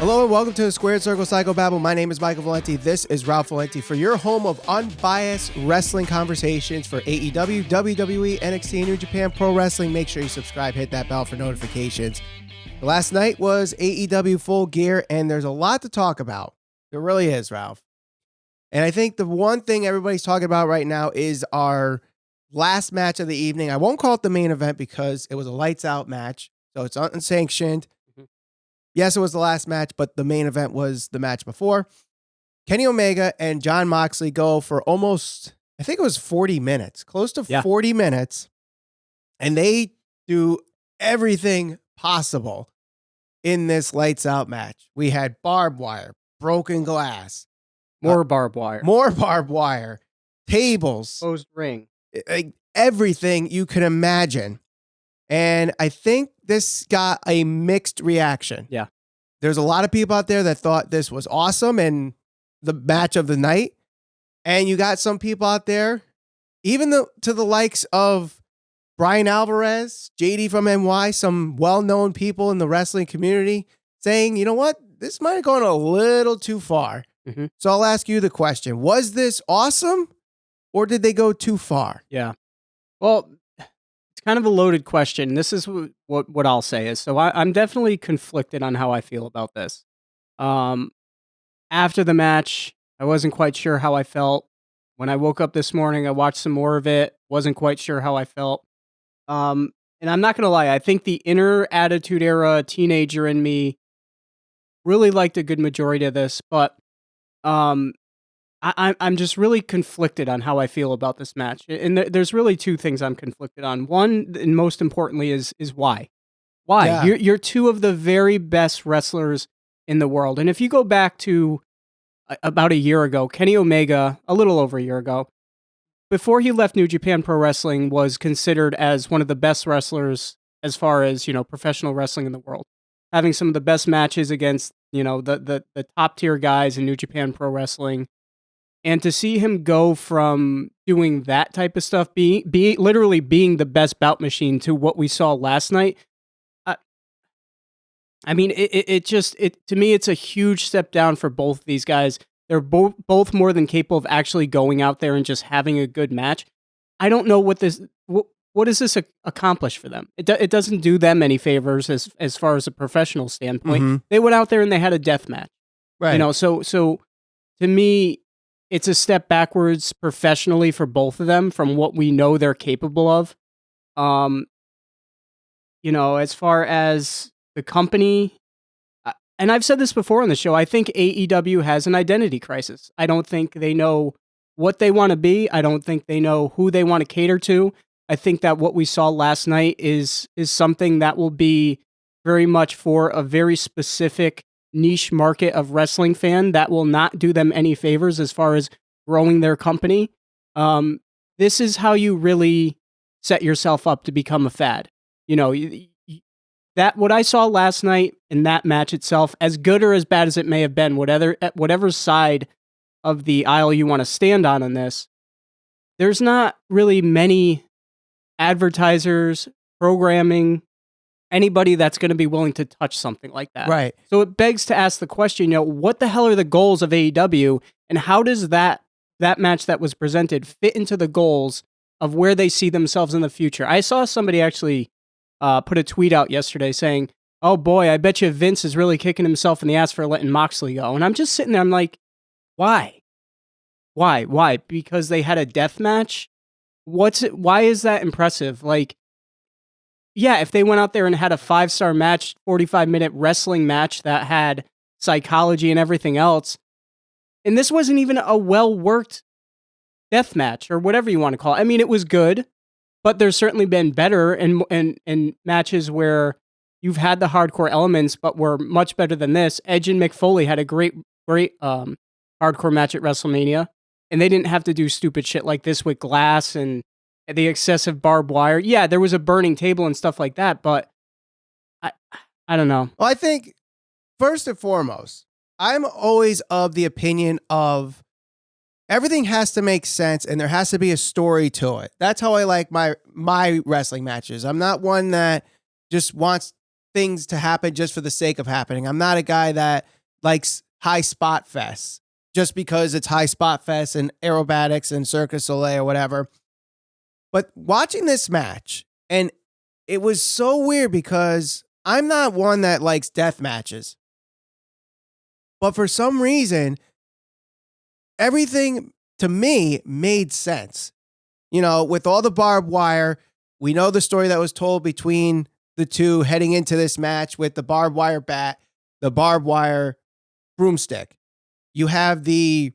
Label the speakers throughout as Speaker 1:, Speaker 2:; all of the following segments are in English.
Speaker 1: Hello and welcome to the Squared Circle Psychobabble. My name is Michael Valenti. This is Ralph Valenti for your home of unbiased wrestling conversations for AEW, WWE, NXT, and New Japan Pro Wrestling. Make sure you subscribe, hit that bell for notifications. Last night was AEW Full Gear, and there's a lot to talk about. There really is, Ralph. And I think the one thing everybody's talking about right now is our last match of the evening. I won't call it the main event because it was a lights out match, so it's unsanctioned. Yes, it was the last match, but the main event was the match before. Kenny Omega and Jon Moxley go for almost, I think it was 40 minutes, close to 40 minutes. And they do everything possible in this lights out match. We had barbed wire, broken glass.
Speaker 2: More barbed wire. Tables.
Speaker 1: Closed ring. Everything you can imagine. And I think this got a mixed reaction.
Speaker 2: Yeah.
Speaker 1: There's a lot of people out there that thought this was awesome and the match of the night. And you got some people out there, even to the likes of Brian Alvarez, JD from NY, some well-known people in the wrestling community saying, you know what? This might have gone a little too far.
Speaker 2: Mm-hmm.
Speaker 1: So I'll ask you the question. Was this awesome or did they go too far?
Speaker 2: Yeah. Well, kind of a loaded question. This is what I'll say is, so I'm definitely conflicted on how I feel about this. After the match, I wasn't quite sure how I felt. When I woke up this morning, I watched some more of it. Wasn't quite sure how I felt. And I'm not going to lie. I think the inner Attitude Era teenager in me really liked a good majority of this, but I'm just really conflicted on how I feel about this match. And there's really two things I'm conflicted on. One, and most importantly, is why. Why?
Speaker 1: Yeah.
Speaker 2: You're two of the very best wrestlers in the world. And if you go back to about a year ago, Kenny Omega, a little over a year ago, before he left New Japan Pro Wrestling, was considered as one of the best wrestlers as far as, professional wrestling in the world. Having some of the best matches against, the top tier guys in New Japan Pro Wrestling. And to see him go from doing that type of stuff, literally being the best bout machine, to what we saw last night, I mean, to me, it's a huge step down for both of these guys. They're both more than capable of actually going out there and just having a good match. I don't know what does this accomplish for them? It doesn't do them any favors as far as a professional standpoint.
Speaker 1: Mm-hmm.
Speaker 2: They went out there and they had a death match,
Speaker 1: right?
Speaker 2: So to me, it's a step backwards professionally for both of them from what we know they're capable of. As far as the company, and I've said this before on the show, I think AEW has an identity crisis. I don't think they know what they want to be. I don't think they know who they want to cater to. I think that what we saw last night is something that will be very much for a very specific niche market of wrestling fan that will not do them any favors as far as growing their company. This is how you really set yourself up to become a fad. That what I saw last night in that match itself, as good or as bad as it may have been, whatever side of the aisle you want to stand on in this, there's not really many advertisers, programming, anybody that's going to be willing to touch something like that.
Speaker 1: Right.
Speaker 2: So it begs to ask the question, what the hell are the goals of AEW, and how does that match that was presented fit into the goals of where they see themselves in the future? I saw somebody actually put a tweet out yesterday saying, oh boy, I bet you Vince is really kicking himself in the ass for letting Moxley go. And I'm just sitting there, I'm like, why? Why? Because they had a death match? Why is that impressive? Like, yeah, if they went out there and had a 5-star match, 45-minute wrestling match that had psychology and everything else, and this wasn't even a well-worked death match or whatever you want to call it. I mean, it was good, but there's certainly been better in matches where you've had the hardcore elements, but were much better than this. Edge and Mick Foley had a great hardcore match at WrestleMania, and they didn't have to do stupid shit like this with glass and the excessive barbed wire. Yeah, there was a burning table and stuff like that, but I don't know.
Speaker 1: Well, I think first and foremost, I'm always of the opinion of everything has to make sense and there has to be a story to it. That's how I like my wrestling matches. I'm not one that just wants things to happen just for the sake of happening. I'm not a guy that likes high spot fests just because it's high spot fest and aerobatics and Cirque du Soleil or whatever. But watching this match, and it was so weird because I'm not one that likes death matches. But for some reason, everything to me made sense. You know, with all the barbed wire, we know the story that was told between the two heading into this match with the barbed wire bat, the barbed wire broomstick. You have the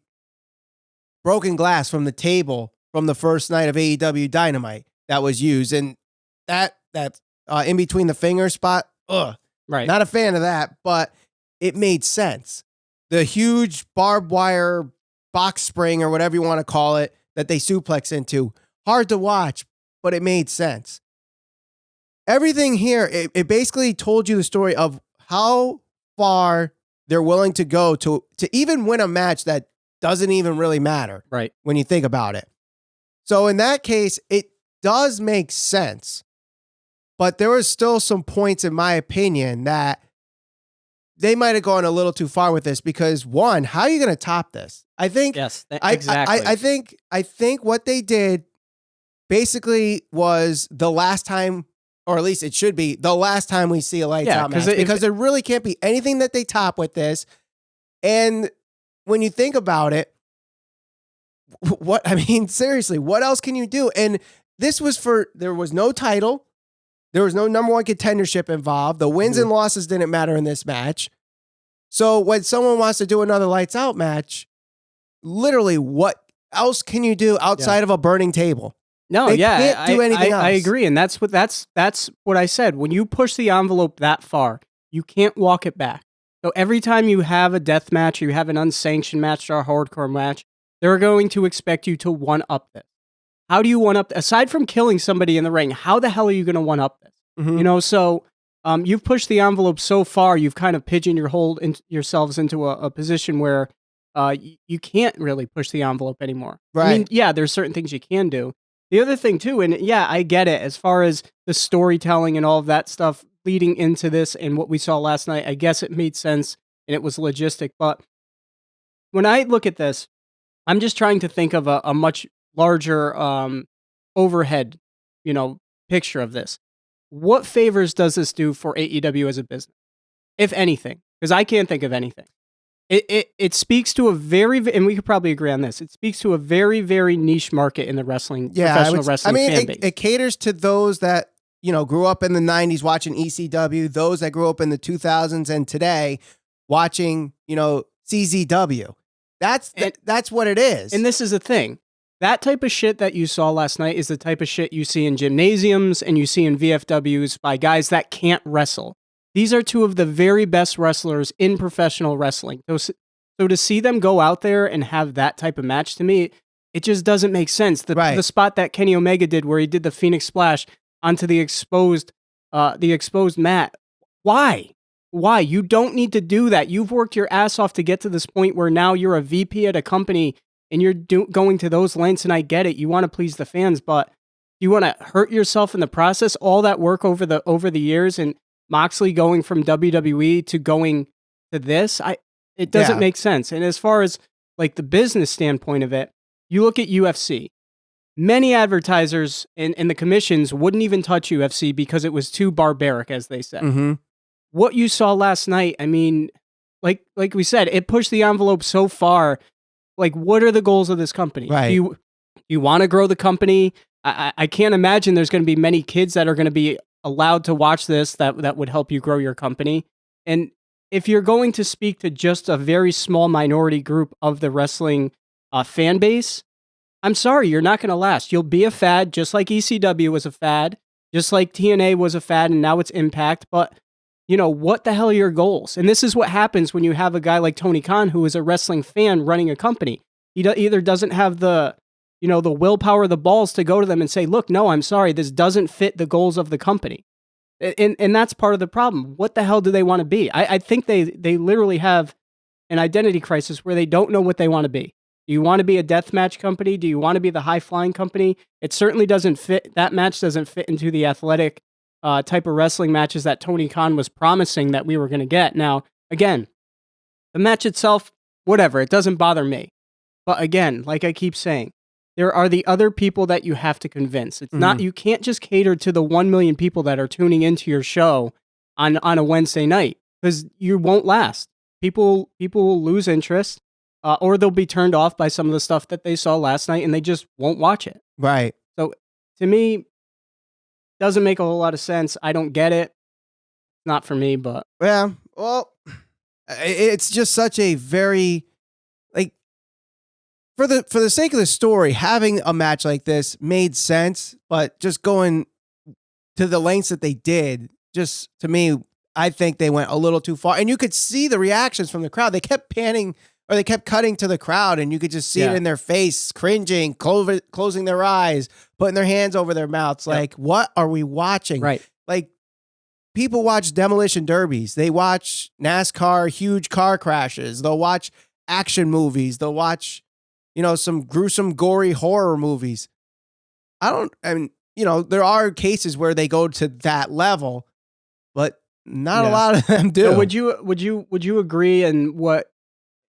Speaker 1: broken glass from the table from the first night of AEW Dynamite that was used. And that in between the finger spot,
Speaker 2: right.
Speaker 1: Not a fan of that, but it made sense. The huge barbed wire box spring or whatever you want to call it that they suplex into, hard to watch, but it made sense. Everything here, it basically told you the story of how far they're willing to go to even win a match that doesn't even really matter.
Speaker 2: Right.
Speaker 1: When you think about it. So in that case, it does make sense. But there was still some points, in my opinion, that they might have gone a little too far with this because, one, how are you going to top this? I think,
Speaker 2: yes, exactly.
Speaker 1: I think what they did basically was the last time, or at least it should be the last time we see a lights out match, because there really can't be anything that they top with this. And when you think about it, seriously, what else can you do? And this was there was no title. There was no number one contendership involved. The wins and losses didn't matter in this match. So when someone wants to do another lights out match, literally what else can you do outside of a burning table?
Speaker 2: No,
Speaker 1: they can't do anything else.
Speaker 2: I agree. And that's what I said. When you push the envelope that far, you can't walk it back. So every time you have a death match, or you have an unsanctioned match or a hardcore match, they're going to expect you to one-up this. How do you one-up, aside from killing somebody in the ring, how the hell are you going to one-up this? Mm-hmm. You know, so you've pushed the envelope so far, you've kind of pigeonholed yourselves into a position where you can't really push the envelope anymore.
Speaker 1: Right.
Speaker 2: I mean, yeah, there's certain things you can do. The other thing too, and yeah, I get it, as far as the storytelling and all of that stuff leading into this and what we saw last night, I guess it made sense and it was logistic. But when I look at this, I'm just trying to think of a much larger overhead, picture of this. What favors does this do for AEW as a business, if anything? Because I can't think of anything. It speaks to a very, and we could probably agree on this, it speaks to a very, very niche market in the professional wrestling fan base.
Speaker 1: It caters to those that, grew up in the 90s watching ECW, those that grew up in the 2000s and today watching, CZW. That's what it is.
Speaker 2: And this is the thing. That type of shit that you saw last night is the type of shit you see in gymnasiums and you see in VFWs by guys that can't wrestle. These are two of the very best wrestlers in professional wrestling. So to see them go out there and have that type of match, to me, it just doesn't make sense. The spot that Kenny Omega did where he did the Phoenix Splash onto the exposed mat. Why? Why? You don't need to do that. You've worked your ass off to get to this point where now you're a VP at a company and you're going to those lengths, and I get it. You want to please the fans, but you want to hurt yourself in the process? All that work over the years, and Moxley going from WWE to going to this, it doesn't make sense. And as far as like the business standpoint of it, you look at UFC. Many advertisers and the commissions wouldn't even touch UFC because it was too barbaric, as they said.
Speaker 1: Mm-hmm.
Speaker 2: What you saw last night, I mean, like we said, it pushed the envelope so far. Like, what are the goals of this company?
Speaker 1: Right.
Speaker 2: Do you want to grow the company? I can't imagine there's going to be many kids that are going to be allowed to watch this that would help you grow your company. And if you're going to speak to just a very small minority group of the wrestling fan base, I'm sorry, you're not going to last. You'll be a fad, just like ECW was a fad, just like TNA was a fad, and now it's Impact. But, what the hell are your goals? And this is what happens when you have a guy like Tony Khan, who is a wrestling fan running a company. He either doesn't have the willpower, the balls to go to them and say, look, no, I'm sorry, this doesn't fit the goals of the company. And that's part of the problem. What the hell do they want to be? I think they literally have an identity crisis where they don't know what they want to be. Do you want to be a deathmatch company? Do you want to be the high-flying company? It certainly doesn't fit. That match doesn't fit into the athletic type of wrestling matches that Tony Khan was promising that we were going to get. Now, again, the match itself, whatever, it doesn't bother me. But again, like I keep saying, there are the other people that you have to convince. It's not, you can't just cater to the 1 million people that are tuning into your show on a Wednesday night, because you won't last. People will lose interest, or they'll be turned off by some of the stuff that they saw last night, and they just won't watch it.
Speaker 1: Right.
Speaker 2: So to me, doesn't make a whole lot of sense. I don't get it. Not for me, but
Speaker 1: yeah. Well, it's just such a very, like, for the sake of the story, having a match like this made sense, but just going to the lengths that they did, just to me, I think they went a little too far. And you could see the reactions from the crowd. They kept panning, or they kept cutting to the crowd, and you could just see it in their face, cringing, closing their eyes, putting their hands over their mouths. Like, what are we watching?
Speaker 2: Right.
Speaker 1: Like, people watch demolition derbies. They watch NASCAR, huge car crashes. They'll watch action movies. They'll watch, some gruesome, gory horror movies. There are cases where they go to that level, but not a lot of them do.
Speaker 2: So would you agree? And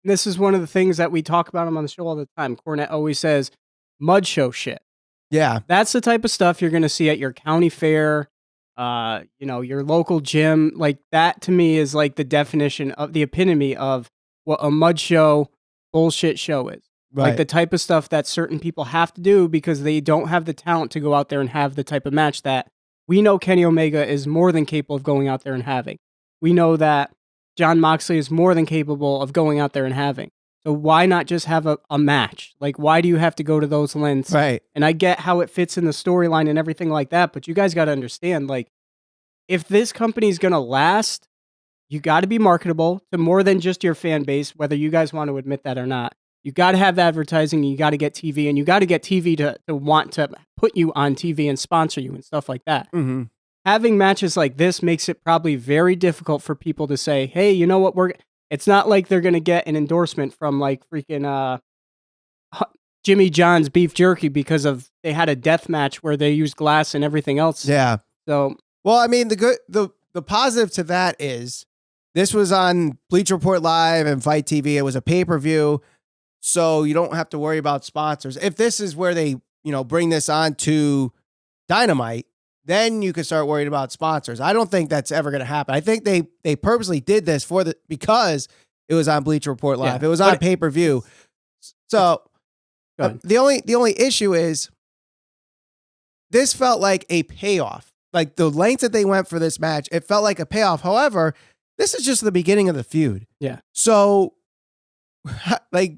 Speaker 2: this is one of the things that we talk about him on the show all the time. Cornette always says, mud show shit.
Speaker 1: Yeah.
Speaker 2: That's the type of stuff you're going to see at your county fair, your local gym. Like, that to me is like the definition of the epitome of what a mud show bullshit show is.
Speaker 1: Right.
Speaker 2: Like the type of stuff that certain people have to do because they don't have the talent to go out there and have the type of match that we know Kenny Omega is more than capable of going out there and having. We know that Jon Moxley is more than capable of going out there and having. So why not just have a match? Like, why do you have to go to those lengths?
Speaker 1: Right.
Speaker 2: And I get how it fits in the storyline and everything like that, but you guys got to understand, like, if this company is going to last, you got to be marketable to more than just your fan base, whether you guys want to admit that or not. You got to have advertising, and you got to get TV, and you got to get TV to want to put you on TV and sponsor you and stuff like that.
Speaker 1: Mm-hmm.
Speaker 2: Having matches like this makes it probably very difficult for people to say, hey, you know what, it's not like they're going to get an endorsement from like freaking Jimmy John's beef jerky because they had a death match where they used glass and everything else.
Speaker 1: Yeah.
Speaker 2: So,
Speaker 1: well, I mean, the positive to that is this was on Bleacher Report Live and Fight TV. It was a pay-per-view, so you don't have to worry about sponsors. If this is where they, bring this on to Dynamite, then you can start worrying about sponsors. I don't think that's ever going to happen. I think they purposely did this because it was on Bleacher Report Live. It was on pay-per-view. So the only issue is this felt like a payoff. Like, the lengths that they went for this match, it felt like a payoff. However, this is just the beginning of the feud.
Speaker 2: Yeah.
Speaker 1: So, like,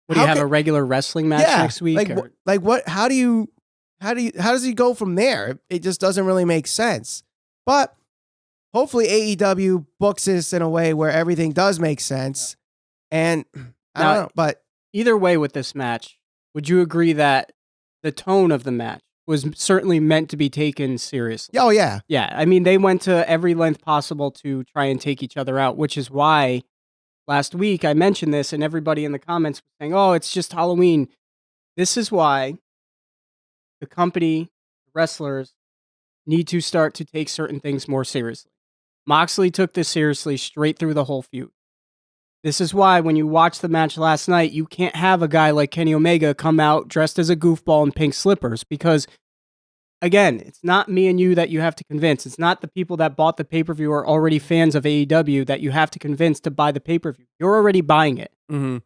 Speaker 2: do you have a regular wrestling match next week?
Speaker 1: What? How does he go from there? It just doesn't really make sense. But hopefully AEW books this in a way where everything does make sense. And I don't know, but
Speaker 2: either way with this match, would you agree that the tone of the match was certainly meant to be taken seriously?
Speaker 1: Oh, yeah.
Speaker 2: Yeah. I mean, they went to every length possible to try and take each other out, which is why last week I mentioned this and everybody in the comments was saying, oh, it's just Halloween. This is why the company, wrestlers, need to start to take certain things more seriously. Moxley took this seriously straight through the whole feud. This is why when you watch the match last night, you can't have a guy like Kenny Omega come out dressed as a goofball in pink slippers because, again, it's not me and you that you have to convince. It's not the people that bought the pay-per-view or already fans of AEW that you have to convince to buy the pay-per-view. You're already buying it.
Speaker 1: Mm-hmm.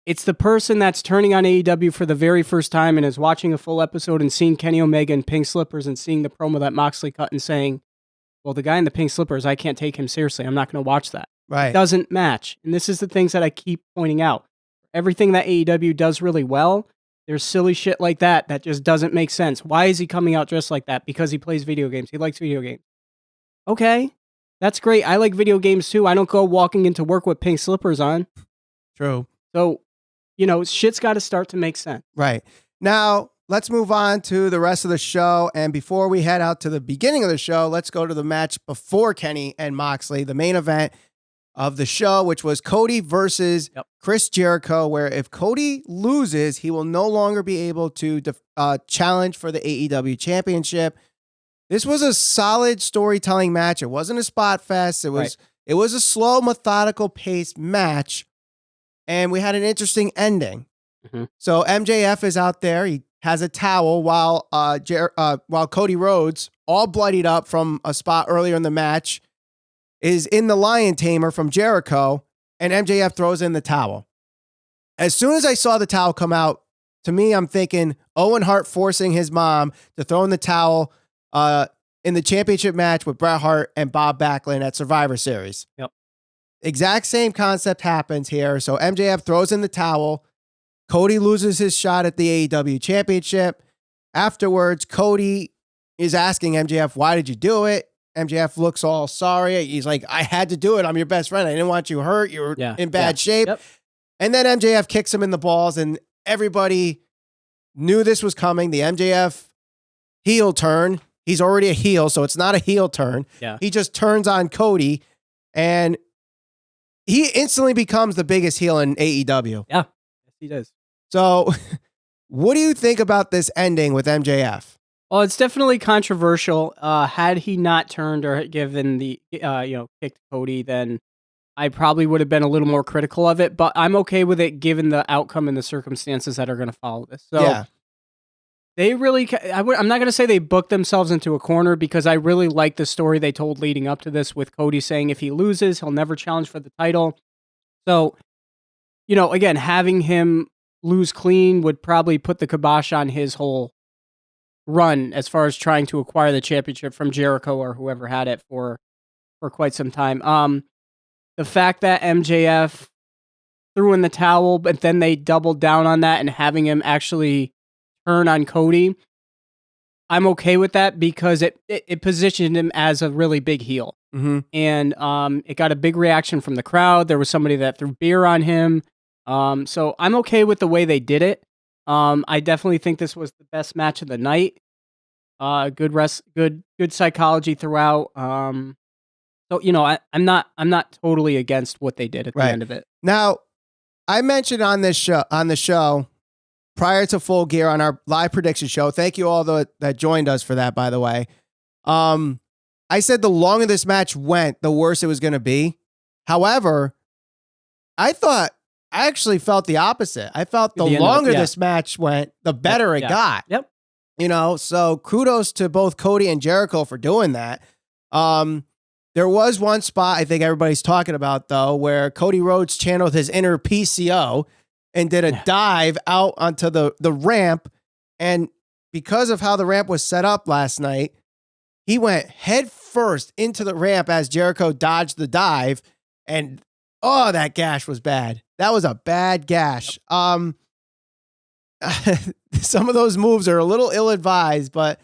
Speaker 2: It's the person that's turning on AEW for the very first time and is watching a full episode and seeing Kenny Omega in pink slippers and seeing the promo that Moxley cut and saying, well, the guy in the pink slippers, I can't take him seriously. I'm not going to watch that.
Speaker 1: Right.
Speaker 2: It doesn't match. And this is the things that I keep pointing out. Everything that AEW does really well, there's silly shit like that just doesn't make sense. Why is he coming out dressed like that? Because he plays video games. He likes video games. Okay, that's great. I like video games too. I don't go walking into work with pink slippers on.
Speaker 1: True.
Speaker 2: So, shit's got to start to make sense.
Speaker 1: Right. Now, let's move on to the rest of the show. And before we head out to the beginning of the show, let's go to the match before Kenny and Moxley, the main event of the show, which was Cody versus Chris Jericho, where if Cody loses, he will no longer be able to challenge for the AEW championship. This was a solid storytelling match. It wasn't a spot fest. It was a slow, methodical paced match. And we had an interesting ending. Mm-hmm. So MJF is out there. He has a towel while Cody Rhodes, all bloodied up from a spot earlier in the match, is in the lion tamer from Jericho, and MJF throws in the towel. As soon as I saw the towel come out, to me, I'm thinking Owen Hart forcing his mom to throw in the towel in the championship match with Bret Hart and Bob Backlund at Survivor Series.
Speaker 2: Yep.
Speaker 1: Exact same concept happens here. So MJF throws in the towel. Cody loses his shot at the AEW championship. Afterwards, Cody is asking MJF, why did you do it? MJF looks all sorry. He's like, I had to do it. I'm your best friend. I didn't want you hurt. You were in bad shape. Yep. And then MJF kicks him in the balls, and everybody knew this was coming. The MJF heel turn. He's already a heel, so it's not a heel turn.
Speaker 2: Yeah.
Speaker 1: He just turns on Cody, and he instantly becomes the biggest heel in AEW.
Speaker 2: Yeah, yes, he does.
Speaker 1: So what do you think about this ending with MJF?
Speaker 2: Well, it's definitely controversial. Had he not turned or given the, kicked Cody, then I probably would have been a little more critical of it, but I'm okay with it given the outcome and the circumstances that are going to follow this. So
Speaker 1: yeah.
Speaker 2: They really, I'm not going to say they booked themselves into a corner, because I really like the story they told leading up to this, with Cody saying if he loses, he'll never challenge for the title. So, again, having him lose clean would probably put the kibosh on his whole run as far as trying to acquire the championship from Jericho or whoever had it for quite some time. The fact that MJF threw in the towel, but then they doubled down on that and having him actually turn on Cody, I'm okay with that, because it positioned him as a really big heel.
Speaker 1: Mm-hmm.
Speaker 2: And it got a big reaction from the crowd. There was somebody that threw beer on him. So I'm okay with the way they did it. I definitely think this was the best match of the night. Good psychology throughout. So I'm not totally against what they did at the end of it.
Speaker 1: Now, I mentioned on the show prior to Full Gear on our live prediction show. Thank you all that joined us for that, by the way. I said the longer this match went, the worse it was going to be. However, I actually felt the opposite. I felt the longer this match went, the better it got.
Speaker 2: Yep.
Speaker 1: So kudos to both Cody and Jericho for doing that. There was one spot I think everybody's talking about, though, where Cody Rhodes channeled his inner PCO and did a dive out onto the ramp. And because of how the ramp was set up last night, he went head first into the ramp as Jericho dodged the dive. And, that gash was bad. That was a bad gash. Some of those moves are a little ill-advised, but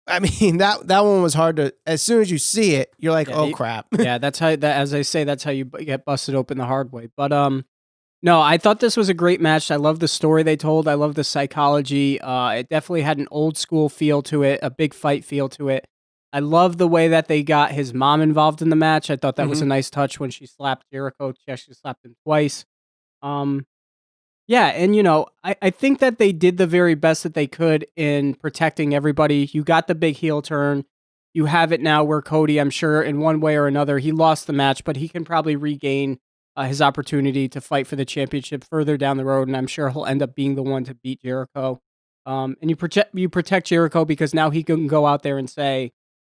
Speaker 1: I mean, that one was hard to, as soon as you see it, you're like, crap.
Speaker 2: Yeah, that's how you get busted open the hard way. But, no, I thought this was a great match. I love the story they told. I love the psychology. It definitely had an old school feel to it, a big fight feel to it. I love the way that they got his mom involved in the match. I thought that was a nice touch when she slapped Jericho. She actually slapped him twice. Yeah, and I think that they did the very best that they could in protecting everybody. You got the big heel turn. You have it now where Cody, I'm sure, in one way or another, he lost the match, but he can probably regain his opportunity to fight for the championship further down the road, and I'm sure he'll end up being the one to beat Jericho. And you protect Jericho because now he can go out there and say,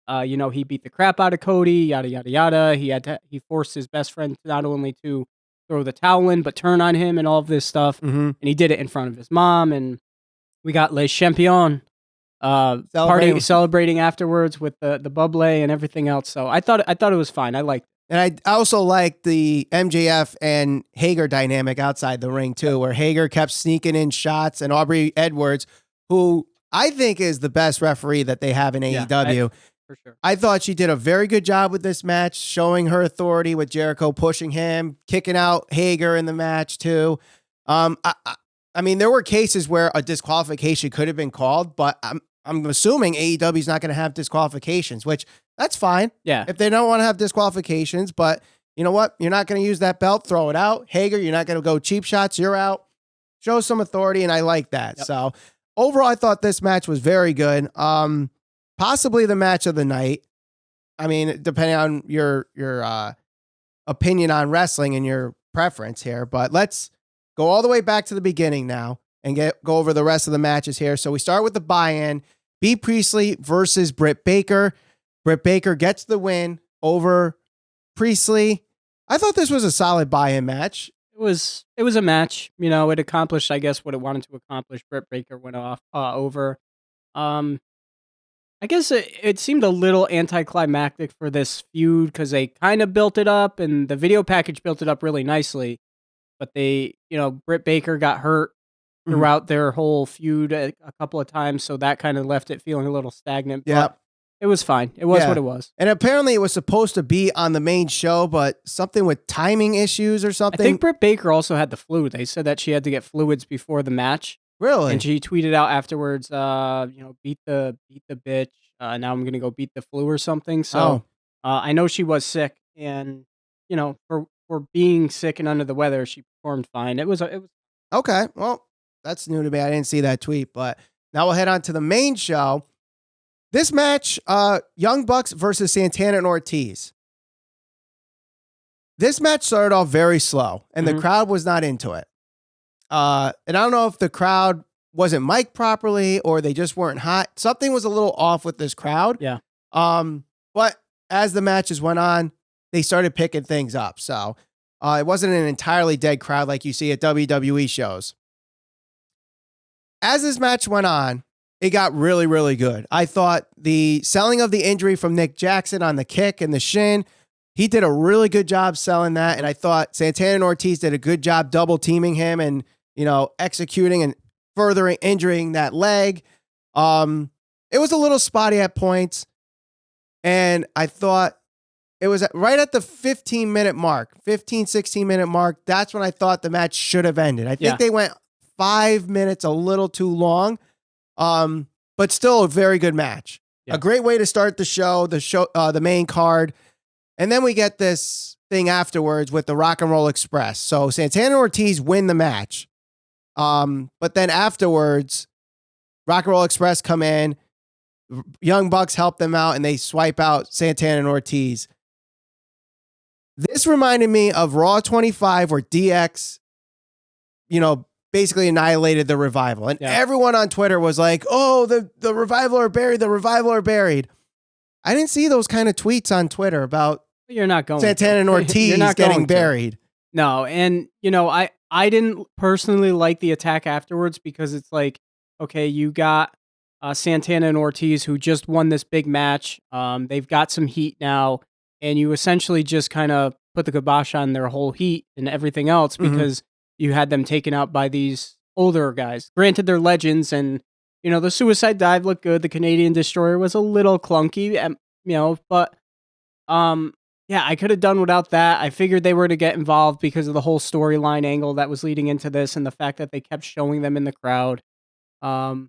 Speaker 2: he beat the crap out of Cody, yada yada yada. He forced his best friend not only to throw the towel in, but turn on him and all of this stuff.
Speaker 1: Mm-hmm.
Speaker 2: And he did it in front of his mom. And we got Les Champions celebrating afterwards with the bubble and everything else. So I thought it was fine. I liked it.
Speaker 1: And I also liked the MJF and Hager dynamic outside the ring too, where Hager kept sneaking in shots, and Aubrey Edwards, who I think is the best referee that they have in AEW.
Speaker 2: For sure.
Speaker 1: I thought she did a very good job with this match, showing her authority with Jericho pushing him, kicking out Hager in the match too. I mean, there were cases where a disqualification could have been called, but I'm assuming AEW is not going to have disqualifications, which that's fine.
Speaker 2: Yeah.
Speaker 1: If they don't want to have disqualifications, but you know what? You're not going to use that belt, throw it out. Hager, you're not going to go cheap shots. You're out. Show some authority, and I like that. Yep. So overall, I thought this match was very good. possibly the match of the night. I mean, depending on your opinion on wrestling and your preference here, but let's go all the way back to the beginning now and go over the rest of the matches here. So we start with the buy-in, B. Priestley versus Britt Baker. Britt Baker gets the win over Priestley. I thought this was a solid buy-in match.
Speaker 2: It was a match. You know, it accomplished, I guess, what it wanted to accomplish. Britt Baker went over. I guess it seemed a little anticlimactic for this feud because they kind of built it up and the video package built it up really nicely. But Britt Baker got hurt throughout their whole feud a couple of times. So that kind of left it feeling a little stagnant.
Speaker 1: Yeah.
Speaker 2: It was fine. It was what it was.
Speaker 1: And apparently it was supposed to be on the main show, but something with timing issues or something.
Speaker 2: I think Britt Baker also had the flu. They said that she had to get fluids before the match.
Speaker 1: Really?
Speaker 2: And she tweeted out afterwards, beat the bitch. Now I'm going to go beat the flu or something. So I know she was sick. And, for being sick and under the weather, she performed fine. It was
Speaker 1: okay. Well, that's new to me. I didn't see that tweet. But now we'll head on to the main show. This match, Young Bucks versus Santana and Ortiz. This match started off very slow, and the crowd was not into it. And I don't know if the crowd wasn't mic'd properly or they just weren't hot. Something was a little off with this crowd.
Speaker 2: Yeah.
Speaker 1: But as the matches went on, they started picking things up. So it wasn't an entirely dead crowd like you see at WWE shows. As this match went on, it got really, really good. I thought the selling of the injury from Nick Jackson on the kick and the shin, he did a really good job selling that. And I thought Santana and Ortiz did a good job double teaming him and, executing and further injuring that leg. It was a little spotty at points. And I thought it was right at the 16 minute mark. That's when I thought the match should have ended. I think they went 5 minutes a little too long. But still a very good match. Yeah. A great way to start the show, the main card. And then we get this thing afterwards with the Rock and Roll Express. So Santana and Ortiz win the match. But then afterwards, Rock and Roll Express come in, Young Bucks help them out, and they swipe out Santana and Ortiz. This reminded me of Raw 25 where DX, basically annihilated the Revival. And everyone on Twitter was like, oh, the Revival are buried. The Revival are buried. I didn't see those kind of tweets on Twitter about
Speaker 2: You're not going
Speaker 1: Santana and Ortiz getting buried.
Speaker 2: No. And, I didn't personally like the attack afterwards because it's like, okay, you got Santana and Ortiz who just won this big match. They've got some heat now. And you essentially just kind of put the kibosh on their whole heat and everything else because you had them taken out by these older guys. Granted, they're legends, and the suicide dive looked good. The Canadian Destroyer was a little clunky, but I could have done without that. I figured they were to get involved because of the whole storyline angle that was leading into this, and the fact that they kept showing them in the crowd. So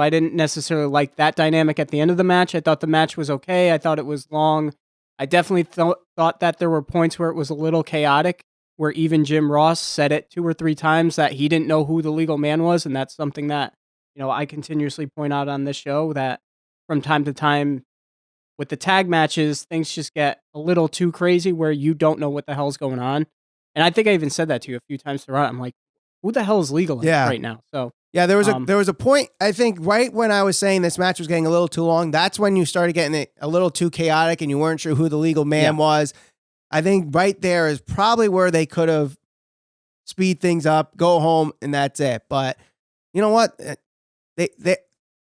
Speaker 2: I didn't necessarily like that dynamic at the end of the match. I thought the match was okay. I thought it was long. I definitely thought that there were points where it was a little chaotic, where even Jim Ross said it 2 or 3 times that he didn't know who the legal man was. And that's something that, I continuously point out on this show, that from time to time with the tag matches, things just get a little too crazy where you don't know what the hell's going on. And I think I even said that to you a few times throughout. I'm like, who the hell is legal right now? So
Speaker 1: there was a point, I think, right when I was saying this match was getting a little too long. That's when you started getting it a little too chaotic and you weren't sure who the legal man was. I think right there is probably where they could have speed things up, go home, and that's it. But you know what? And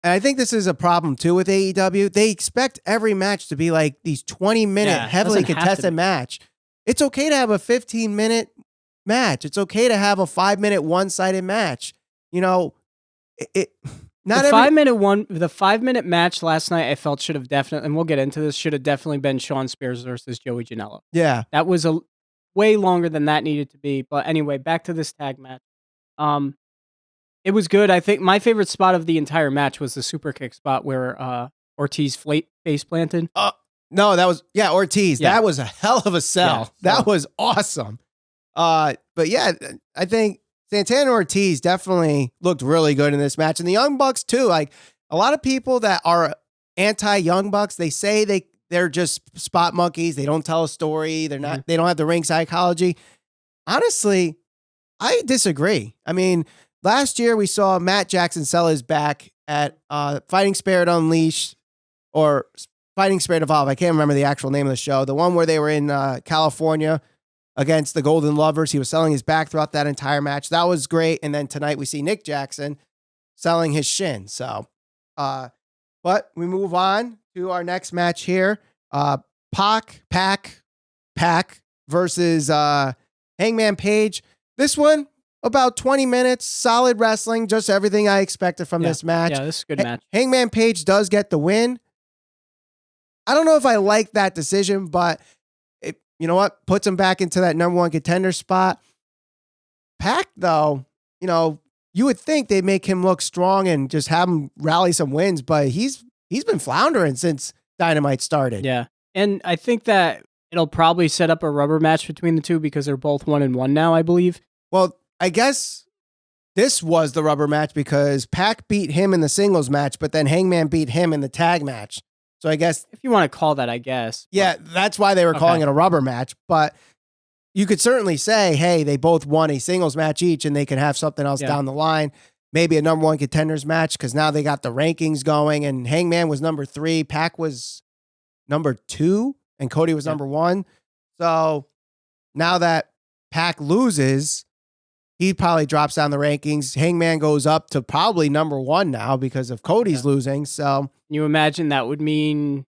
Speaker 1: I think this is a problem too with AEW. They expect every match to be like these 20-minute heavily contested match. It's okay to have a 15-minute match. It's okay to have a 5-minute one-sided match. The
Speaker 2: 5-minute match last night I felt should have definitely, and we'll get into this, should have definitely been Shawn Spears versus Joey Janela.
Speaker 1: Yeah.
Speaker 2: That was a way longer than that needed to be. But anyway, back to this tag match. It was good. I think my favorite spot of the entire match was the super kick spot where Ortiz face planted.
Speaker 1: No, that was Ortiz. Yeah. That was a hell of a sell.
Speaker 2: Yeah,
Speaker 1: that was awesome. But I think Santana and Ortiz definitely looked really good in this match, and the Young Bucks too. Like a lot of people that are anti-Young Bucks. They say they're just spot monkeys. They don't tell a story. They're not. They don't have the ring psychology. Honestly, I disagree. I mean, last year we saw Matt Jackson sell his back at Fighting Spirit Unleashed or Fighting Spirit Evolve. I can't remember the actual name of the show. The one where they were in California against the Golden Lovers. He was selling his back throughout that entire match. That was great. And then tonight we see Nick Jackson selling his shin. So, but we move on to our next match here. Pac versus Hangman Page. This one, about 20 minutes, solid wrestling, just everything I expected from this match.
Speaker 2: Yeah, this is a good match.
Speaker 1: Hangman Page does get the win. I don't know if I like that decision, but it, you know what? Puts him back into that number one contender spot. Pac, though, you know, you would think they'd make him look strong and just have him rally some wins, but he's been floundering since Dynamite started.
Speaker 2: Yeah. And I think that it'll probably set up a rubber match between the two because they're both 1-1 now, I believe.
Speaker 1: Well, I guess this was the rubber match because Pac beat him in the singles match, but then Hangman beat him in the tag match. So I guess
Speaker 2: if you want to call that, I guess.
Speaker 1: Yeah, that's why they were calling it a rubber match. But you could certainly say, hey, they both won a singles match each and they can have something else down the line. Maybe a number one contenders match because now they got the rankings going and Hangman was number 3. Pac was number 2 and Cody was number 1. So now that Pac loses, he probably drops down the rankings. Hangman goes up to probably number 1 now because of Cody's losing. So
Speaker 2: you imagine that would mean,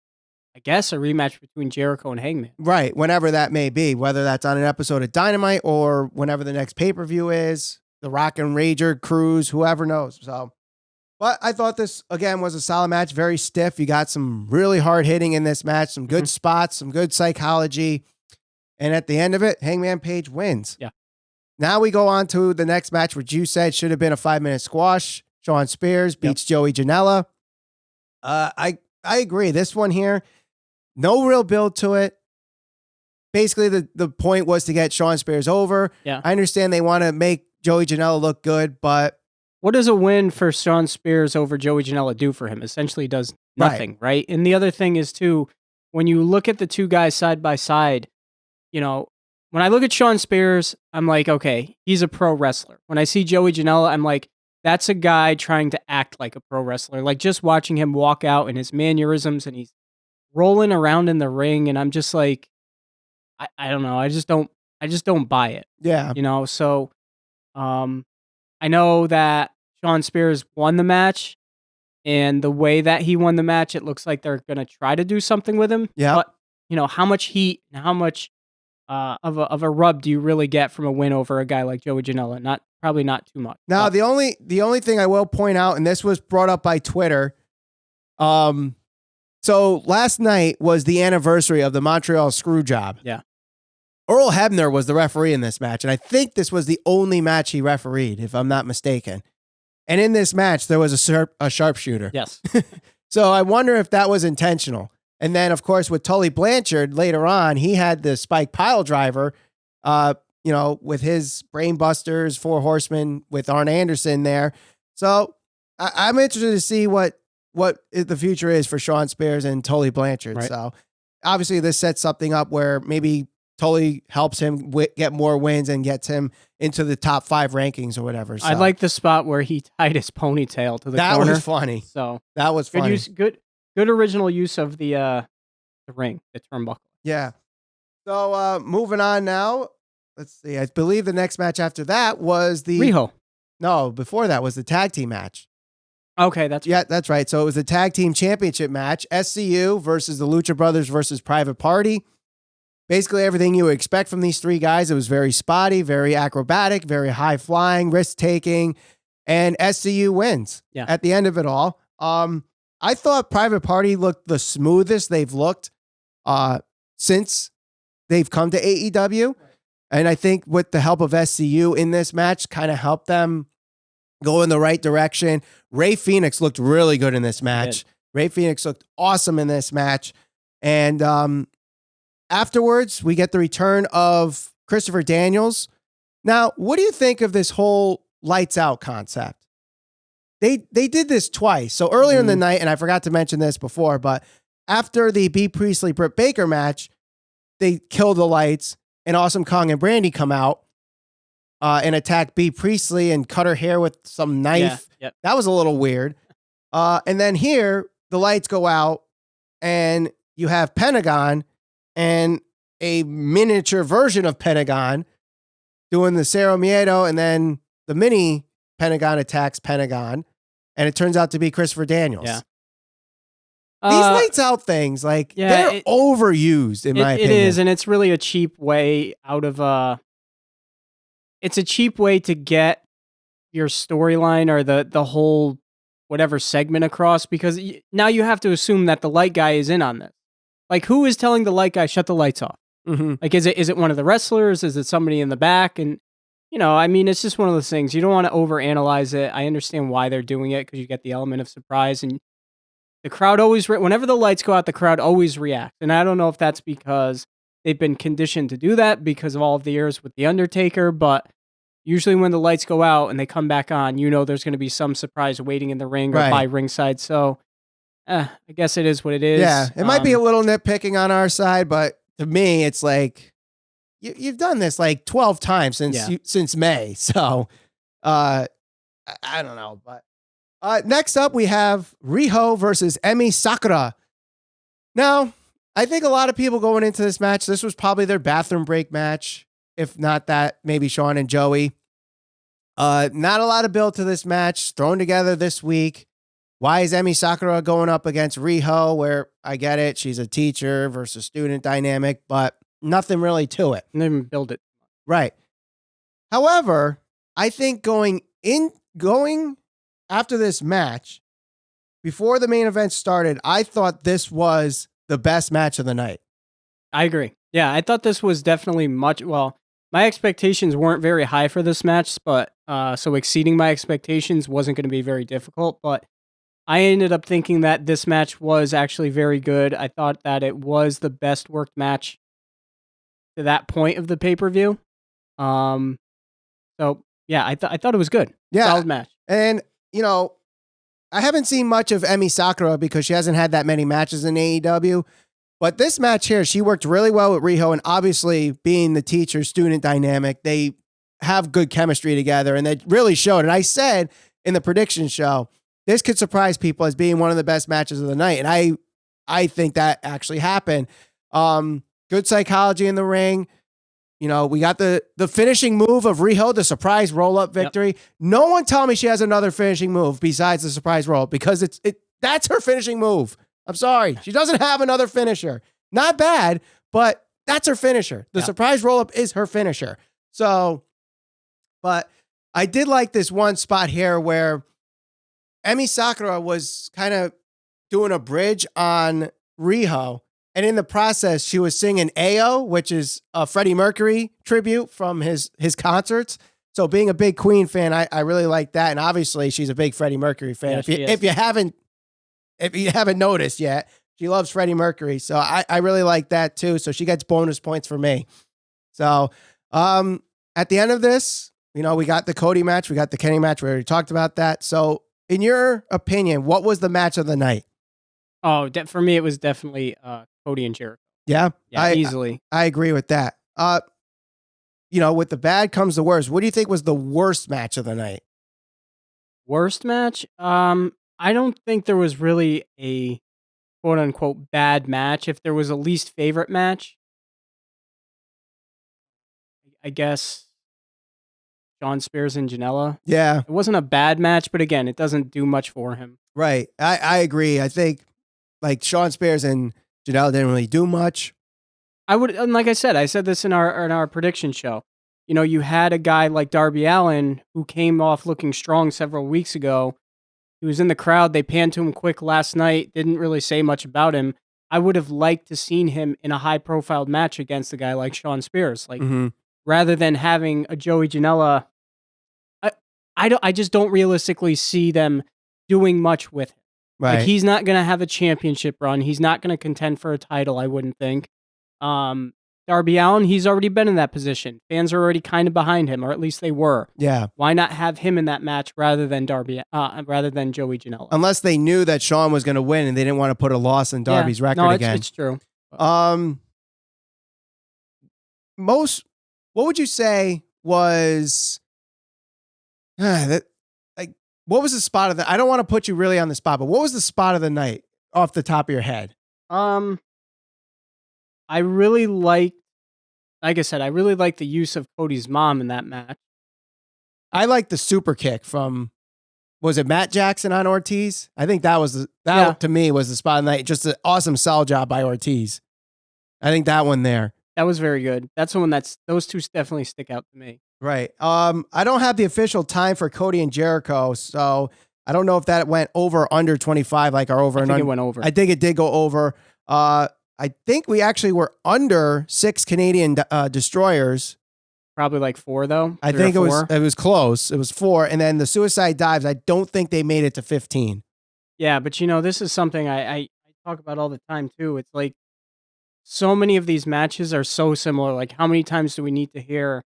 Speaker 2: I guess, a rematch between Jericho and Hangman.
Speaker 1: Right. Whenever that may be, whether that's on an episode of Dynamite or whenever the next pay-per-view is, the Rock and Rager cruise, whoever knows. So, but I thought this again was a solid match, very stiff. You got some really hard hitting in this match, some good spots, some good psychology. And at the end of it, Hangman Page wins.
Speaker 2: Yeah. Now
Speaker 1: we go on to the next match, which you said should have been a 5-minute squash. Shawn Spears beats Joey Janela. I agree. This one here, no real build to it. Basically, the point was to get Shawn Spears over.
Speaker 2: Yeah.
Speaker 1: I understand they want to make Joey Janela look good, but
Speaker 2: what does a win for Shawn Spears over Joey Janela do for him? Essentially does nothing, right? And the other thing is, too, when you look at the two guys side by side, you know, when I look at Shawn Spears, I'm like, okay, he's a pro wrestler. When I see Joey Janela, I'm like, that's a guy trying to act like a pro wrestler. Like just watching him walk out and his mannerisms and he's rolling around in the ring. And I'm just like, I don't know. I just don't buy it.
Speaker 1: Yeah.
Speaker 2: You know, so I know that Shawn Spears won the match and the way that he won the match, it looks like they're going to try to do something with him.
Speaker 1: Yeah.
Speaker 2: But, you know, how much heat and how much of a rub do you really get from a win over a guy like Joey Janela? Probably not too much.
Speaker 1: Now, the only thing I will point out, and this was brought up by Twitter. So last night was the anniversary of the Montreal Screwjob.
Speaker 2: Yeah.
Speaker 1: Earl Hebner was the referee in this match, and I think this was the only match he refereed, if I'm not mistaken. And in this match, there was a sharpshooter.
Speaker 2: Yes.
Speaker 1: So I wonder if that was intentional. And then, of course, with Tully Blanchard later on, he had the Spike Pile Driver, you know, with his Brain Busters, 4 Horsemen with Arn Anderson there. So I'm interested to see what the future is for Shawn Spears and Tully Blanchard.
Speaker 2: Right.
Speaker 1: So obviously this sets something up where maybe Tully helps him get more wins and gets him into the top 5 rankings or whatever. So
Speaker 2: I like the spot where he tied his ponytail to the corner.
Speaker 1: That was funny.
Speaker 2: So
Speaker 1: that was funny.
Speaker 2: Good original use of the ring, the turnbuckle.
Speaker 1: Yeah. So moving on now. Let's see. I believe the next match after that was the
Speaker 2: Riho.
Speaker 1: No, before that was the tag team match.
Speaker 2: Okay,
Speaker 1: that's right. So it was the tag team championship match. SCU versus the Lucha Brothers versus Private Party. Basically everything you would expect from these 3 guys. It was very spotty, very acrobatic, very high flying, risk taking, and SCU wins at the end of it all. I thought Private Party looked the smoothest they've looked since they've come to AEW. And I think with the help of SCU in this match, kind of helped them go in the right direction. Rey Fenix looked really good in this match. Rey Fenix looked awesome in this match. And afterwards, we get the return of Christopher Daniels. Now, what do you think of this whole lights out concept? they did this twice. So earlier in the night, and I forgot to mention this before, but after the B. Priestley Britt Baker match, they killed the lights, and Awesome Kong and Brandy come out and attack B. Priestley and cut her hair with some knife.
Speaker 2: Yeah, yep.
Speaker 1: That was a little weird. And then here, the lights go out, and you have Pentagon and a miniature version of Pentagon doing the Cero Miedo, and then the mini Pentagon attacks Pentagon, and it turns out to be Christopher Daniels.
Speaker 2: Yeah.
Speaker 1: These lights out things, like, they're overused, in my opinion.
Speaker 2: It is, and it's really a cheap way out of it's a cheap way to get your storyline or the whole whatever segment across, because now you have to assume that the light guy is in on this. Like, who is telling the light guy, shut the lights off?
Speaker 1: Mm-hmm.
Speaker 2: Like, is it one of the wrestlers? Is it somebody in the back? And, you know, I mean, it's just one of those things. You don't want to overanalyze it. I understand why they're doing it, because you get the element of surprise, and the crowd always, whenever the lights go out, the crowd always reacts. And I don't know if that's because they've been conditioned to do that because of all of the years with The Undertaker, but usually when the lights go out and they come back on, you know there's going to be some surprise waiting in the ring or by ringside. So, I guess it is what it is.
Speaker 1: Yeah, it might be a little nitpicking on our side, but to me, it's like, you've done this like 12 times since May. So, I don't know, but next up we have Riho versus Emi Sakura. Now, I think a lot of people going into this match, this was probably their bathroom break match. If not that, maybe Shawn and Joey. Not a lot of build to this match thrown together this week. Why is Emi Sakura going up against Riho, where I get it, she's a teacher versus student dynamic, but nothing really to it.
Speaker 2: They didn't build it.
Speaker 1: Right. However, I think going after this match, before the main event started, I thought this was the best match of the night.
Speaker 2: I agree. Yeah, I thought this was definitely my expectations weren't very high for this match, but so exceeding my expectations wasn't going to be very difficult, but I ended up thinking that this match was actually very good. I thought that it was the best worked match to that point of the pay-per-view. So yeah, I thought it was good.
Speaker 1: Yeah.
Speaker 2: Solid match.
Speaker 1: And, you know, I haven't seen much of Emi Sakura because she hasn't had that many matches in AEW. But this match here, she worked really well with Riho, and obviously being the teacher-student dynamic, they have good chemistry together, and they really showed. And I said in the prediction show, this could surprise people as being one of the best matches of the night. And I think that actually happened. Good psychology in the ring. You know, we got the finishing move of Riho, the surprise roll-up victory. Yep. No one tell me she has another finishing move besides the surprise roll-up, because that's her finishing move. I'm sorry. She doesn't have another finisher. Not bad, but that's her finisher. The surprise roll-up is her finisher. So, but I did like this one spot here where Emi Sakura was kind of doing a bridge on Riho, and in the process, she was singing Ayo, which is a Freddie Mercury tribute from his concerts. So being a big Queen fan, I really like that. And obviously, she's a big Freddie Mercury fan.
Speaker 2: Yeah,
Speaker 1: if you haven't noticed yet, she loves Freddie Mercury. So I really like that too. So she gets bonus points for me. So at the end of this, you know, we got the Cody match. We got the Kenny match. We already talked about that. So in your opinion, what was the match of the night?
Speaker 2: Oh, for me, it was definitely Cody and Jericho.
Speaker 1: Yeah,
Speaker 2: easily.
Speaker 1: I agree with that. You know, with the bad comes the worst. What do you think was the worst match of the night?
Speaker 2: Worst match? I don't think there was really a quote unquote bad match. If there was a least favorite match, I guess Shawn Spears and Janela.
Speaker 1: Yeah.
Speaker 2: It wasn't a bad match, but again, it doesn't do much for him.
Speaker 1: Right. I agree. I think like Shawn Spears and Janela didn't really do much.
Speaker 2: And like I said this in our prediction show. You know, you had a guy like Darby Allin who came off looking strong several weeks ago. He was in the crowd. They panned to him quick last night. Didn't really say much about him. I would have liked to seen him in a high-profile match against a guy like Shawn Spears. Like, rather than having a Joey Janela, I just don't realistically see them doing much with him.
Speaker 1: Right.
Speaker 2: Like, he's not going to have a championship run. He's not going to contend for a title, I wouldn't think. Darby Allin, he's already been in that position. Fans are already kind of behind him, or at least they were.
Speaker 1: Yeah.
Speaker 2: Why not have him in that match rather than Joey Janela?
Speaker 1: Unless they knew that Shawn was going to win and they didn't want to put a loss in Darby's record again.
Speaker 2: It's true.
Speaker 1: What would you say was what was the spot of the? I don't want to put you really on the spot, but what was the spot of the night off the top of your head?
Speaker 2: I really liked, like I said, I really liked the use of Cody's mom in that match.
Speaker 1: I liked the super kick from, was it Matt Jackson on Ortiz? I think that to me was the spot of the night. Just an awesome sell job by Ortiz. I think that one there.
Speaker 2: That was very good. That's the one those two definitely stick out to me.
Speaker 1: Right. I don't have the official time for Cody and Jericho, so I don't know if that went over or under 25, like our over and under.
Speaker 2: It went over.
Speaker 1: I think it did go over. I think we actually were under 6 Canadian destroyers.
Speaker 2: Probably like 4 though.
Speaker 1: I think it was close. It was 4, and then the suicide dives. I don't think they made it to 15.
Speaker 2: Yeah, but this is something I talk about all the time too. It's like so many of these matches are so similar. Like, how many times do we need to hear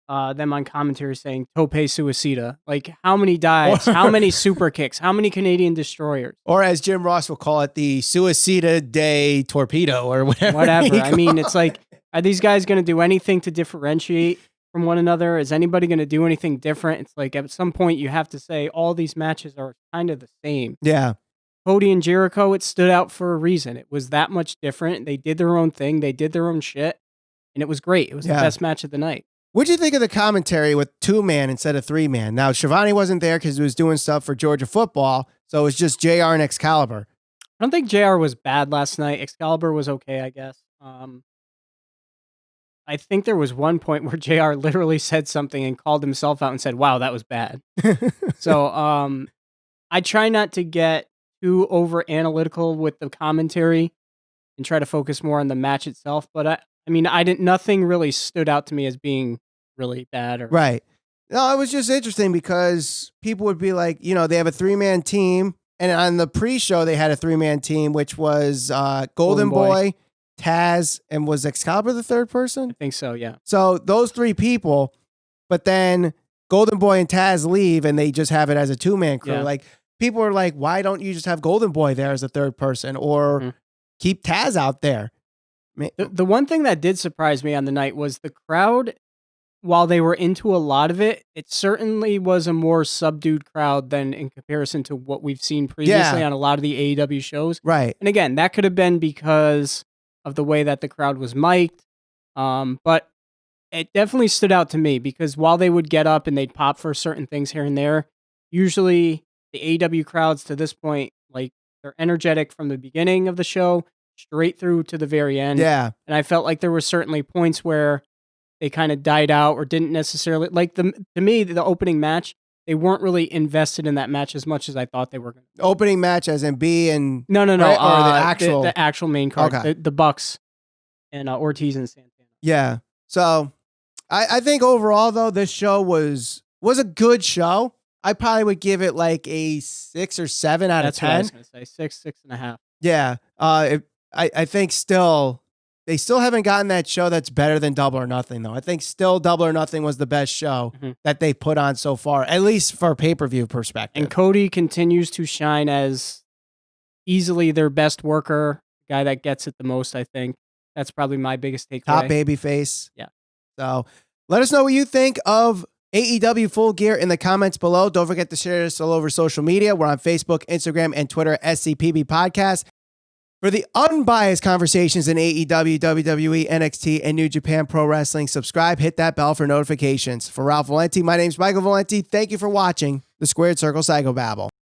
Speaker 2: them on commentary saying "Tope Suicida"? Like, how many dives? How many super kicks? How many Canadian destroyers?
Speaker 1: Or as Jim Ross will call it, the Suicida Day Torpedo or whatever.
Speaker 2: Whatever. I mean, it's like, are these guys going to do anything to differentiate from one another? Is anybody going to do anything different? It's like, at some point you have to say all these matches are kind of the same.
Speaker 1: Yeah.
Speaker 2: Cody and Jericho, it stood out for a reason. It was that much different. They did their own thing. They did their own shit. And it was great. It was the best match of the night.
Speaker 1: What'd you think of the commentary with 2-man instead of 3-man? Now, Shivani wasn't there because he was doing stuff for Georgia football, so it was just JR and Excalibur.
Speaker 2: I don't think JR was bad last night. Excalibur was okay, I guess. I think there was one point where JR literally said something and called himself out and said, "Wow, that was bad." So I try not to get too over analytical with the commentary and try to focus more on the match itself. But I mean, nothing really stood out to me as being really bad.
Speaker 1: Right. No, it was just interesting because people would be like, they have a 3-man team. And on the pre-show, they had a 3-man team, which was Golden Boy, Taz, and was Excalibur the third person?
Speaker 2: I think so, yeah.
Speaker 1: So those 3 people, but then Golden Boy and Taz leave and they just have it as a 2-man crew.
Speaker 2: Yeah.
Speaker 1: Like, people are like, why don't you just have Golden Boy there as a third person or keep Taz out there?
Speaker 2: The one thing that did surprise me on the night was the crowd, while they were into a lot of it, it certainly was a more subdued crowd than in comparison to what we've seen previously on a lot of the AEW shows.
Speaker 1: Right.
Speaker 2: And again, that could have been because of the way that the crowd was mic'd. But it definitely stood out to me because while they would get up and they'd pop for certain things here and there, usually the AEW crowds to this point, like, they're energetic from the beginning of the show straight through to the very end.
Speaker 1: Yeah.
Speaker 2: And I felt like there were certainly points where they kind of died out or didn't necessarily, like, to me, the opening match, they weren't really invested in that match as much as I thought they were going to.
Speaker 1: Opening match as in B and...
Speaker 2: No.
Speaker 1: Right? Or
Speaker 2: the actual main card.
Speaker 1: Okay.
Speaker 2: The Bucks and Ortiz and Santana.
Speaker 1: Yeah. So I think overall, though, this show was a good show. I probably would give it like a 6 or 7 out of 10.
Speaker 2: That's what I was going to say. 6.5.
Speaker 1: Yeah. I think they still haven't gotten that show that's better than Double or Nothing, though. I think still Double or Nothing was the best show that they put on so far, at least for a pay-per-view perspective.
Speaker 2: And Cody continues to shine as easily their best worker, guy that gets it the most, I think. That's probably my biggest takeaway.
Speaker 1: Top babyface.
Speaker 2: Yeah.
Speaker 1: So let us know what you think of AEW Full Gear in the comments below. Don't forget to share this all over social media. We're on Facebook, Instagram, and Twitter, SCPB Podcast. For the unbiased conversations in AEW, WWE, NXT, and New Japan Pro Wrestling, subscribe, hit that bell for notifications. For Ralph Valenti, my name's Michael Valenti. Thank you for watching the Squared Circle Psychobabble.